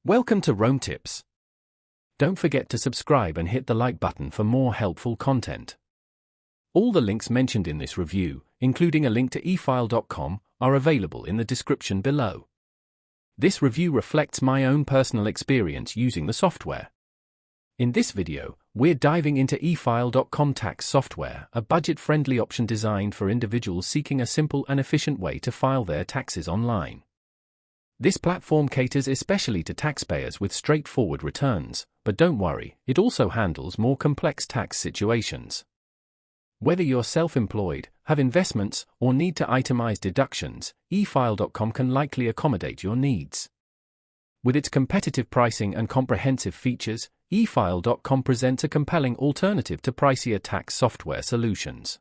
Welcome to Rome Tips. Don't forget to subscribe and hit the like button for more helpful content. All the links mentioned in this review, including a link to eFile.com, are available in the description below. This review reflects my own personal experience using the software. In this video, we're diving into eFile.com tax software, a budget-friendly option designed for individuals seeking a simple and efficient way to file their taxes online. This platform caters especially to taxpayers with straightforward returns, but don't worry, it also handles more complex tax situations. Whether you're self-employed, have investments, or need to itemize deductions, eFile.com can likely accommodate your needs. With its competitive pricing and comprehensive features, eFile.com presents a compelling alternative to pricier tax software solutions.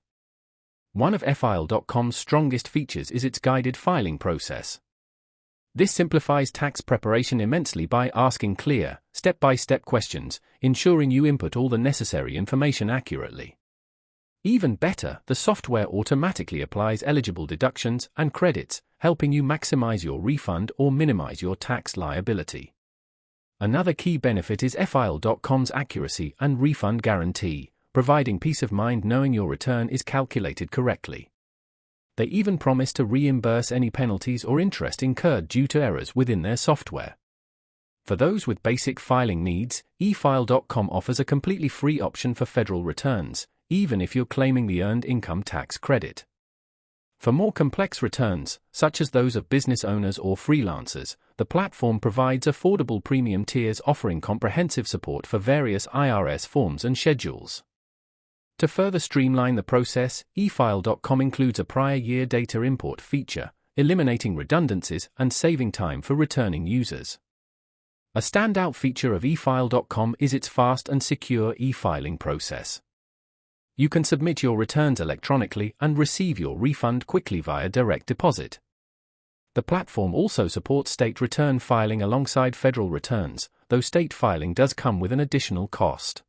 One of eFile.com's strongest features is its guided filing process. This simplifies tax preparation immensely by asking clear, step-by-step questions, ensuring you input all the necessary information accurately. Even better, the software automatically applies eligible deductions and credits, helping you maximize your refund or minimize your tax liability. Another key benefit is eFile.com's accuracy and refund guarantee, providing peace of mind knowing your return is calculated correctly. They even promise to reimburse any penalties or interest incurred due to errors within their software. For those with basic filing needs, eFile.com offers a completely free option for federal returns, even if you're claiming the Earned Income Tax Credit. For more complex returns, such as those of business owners or freelancers, the platform provides affordable premium tiers offering comprehensive support for various IRS forms and schedules. To further streamline the process, eFile.com includes a prior year data import feature, eliminating redundancies and saving time for returning users. A standout feature of eFile.com is its fast and secure e-filing process. You can submit your returns electronically and receive your refund quickly via direct deposit. The platform also supports state return filing alongside federal returns, though state filing does come with an additional cost.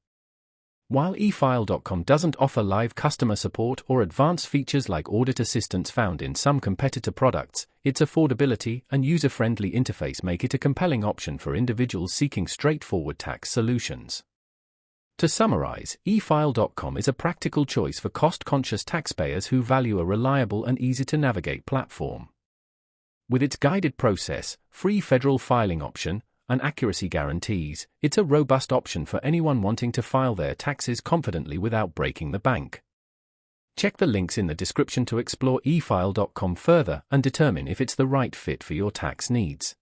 While eFile.com doesn't offer live customer support or advanced features like audit assistance found in some competitor products, its affordability and user-friendly interface make it a compelling option for individuals seeking straightforward tax solutions. To summarize, eFile.com is a practical choice for cost-conscious taxpayers who value a reliable and easy-to-navigate platform. With its guided process, free federal filing option, and accuracy guarantees, it's a robust option for anyone wanting to file their taxes confidently without breaking the bank. Check the links in the description to explore eFile.com further and determine if it's the right fit for your tax needs.